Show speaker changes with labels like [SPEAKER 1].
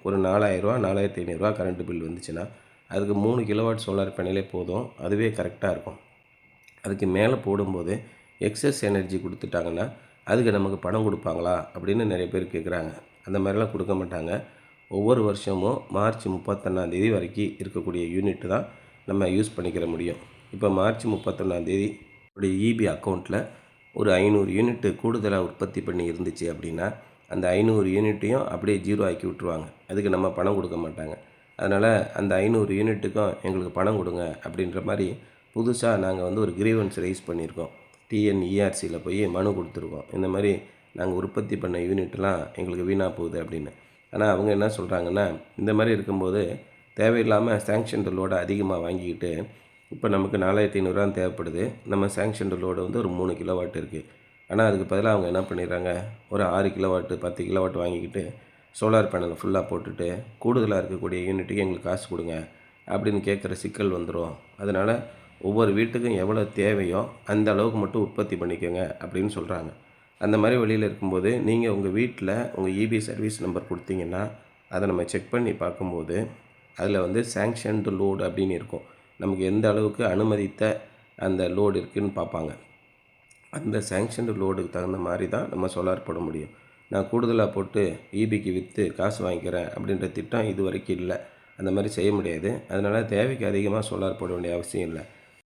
[SPEAKER 1] ஒரு ரூ. 4000 4500 current bill வந்துச்சுன்னா அதுக்கு 3 கிலோவாட் சோலார் பேனலே போதும். அதுவே கரெக்டாக இருக்கும். அதுக்கு மேலே போடும்போது எக்ஸஸ் எனர்ஜி கொடுத்துட்டாங்கன்னா அதுக்கு நமக்கு பணம் கொடுப்பாங்களா அப்படின்னு நிறைய பேர் கேட்குறாங்க. அந்த மாதிரிலாம் கொடுக்க மாட்டாங்க. ஒவ்வொரு வருஷமும் மார்ச் 31 வரைக்கும் இருக்கக்கூடிய யூனிட்டு தான் நம்ம யூஸ் பண்ணிக்கிற முடியும். இப்போ மார்ச் 31 உடைய ஈபி அக்கௌண்ட்டில் ஒரு 500 யூனிட்டு கூடுதலாக உற்பத்தி பண்ணி இருந்துச்சு அப்படின்னா அந்த 500 யூனிட்டையும் அப்படியே ஜீரோ ஆக்கி விட்ருவாங்க. அதுக்கு நம்ம பணம் கொடுக்க மாட்டாங்க. அதனால் அந்த 500 யூனிட்டுக்கும் எங்களுக்கு பணம் கொடுங்க அப்படின்ற மாதிரி புதுசாக நாங்கள் ஒரு கிரீவன்ஸ் ரைஸ் பண்ணியிருக்கோம். டிஎன்இஆர்சியில் போய் மனு கொடுத்துருக்கோம். இந்த மாதிரி நாங்கள் உற்பத்தி பண்ண யூனிட்லாம் எங்களுக்கு வீணாக போகுது அப்படின்னு. ஆனால் அவங்க என்ன சொல்கிறாங்கன்னா, இந்த மாதிரி இருக்கும்போது தேவையில்லாமல் சேங்ஷன்டு லோடை அதிகமாக வாங்கிக்கிட்டு இப்போ நமக்கு 4500 தேவைப்படுது. நம்ம சேங்ஷன்டு லோடு ஒரு 3 கிலோவாட் இருக்குது. ஆனால் அதுக்கு பதிலாக அவங்க என்ன பண்ணிடுறாங்க, ஒரு 6 கிலோவாட்டு 10 கிலோவாட் வாங்கிக்கிட்டு சோலார் பேனலை ஃபுல்லாக போட்டுட்டு கூடுதலாக இருக்கக்கூடிய யூனிட்டுக்கு எங்களுக்கு காசு கொடுங்க அப்படின்னு கேட்குற சிக்கல் வந்துடும். அதனால் ஒவ்வொரு வீட்டுக்கும் எவ்வளோ தேவையோ அந்த அளவுக்கு மட்டும் உற்பத்தி பண்ணிக்கோங்க அப்படின்னு சொல்கிறாங்க. அந்த மாதிரி வழியில் இருக்கும்போது நீங்கள் உங்கள் வீட்டில் உங்கள் இபி சர்வீஸ் நம்பர் கொடுத்தீங்கன்னா அதை நம்ம செக் பண்ணி பார்க்கும்போது அதில் சேங்ஷன்டு லோடு அப்படின்னு இருக்கும். நமக்கு எந்த அளவுக்கு அனுமதித்த அந்த லோடு இருக்குதுன்னு பார்ப்பாங்க. அந்த சேங்ஷன்டு லோடுக்கு தகுந்த மாதிரி தான் நம்ம சோலார் போட முடியும். நான் கூடுதலாக போட்டு இபிக்கு விற்று காசு வாங்கிக்கிறேன் அப்படின்ற திட்டம் இது வரைக்கும் இல்லை. அந்த மாதிரி செய்ய முடியாது. அதனால் தேவைக்கு அதிகமாக சோலார் போட வேண்டிய அவசியம் இல்லை.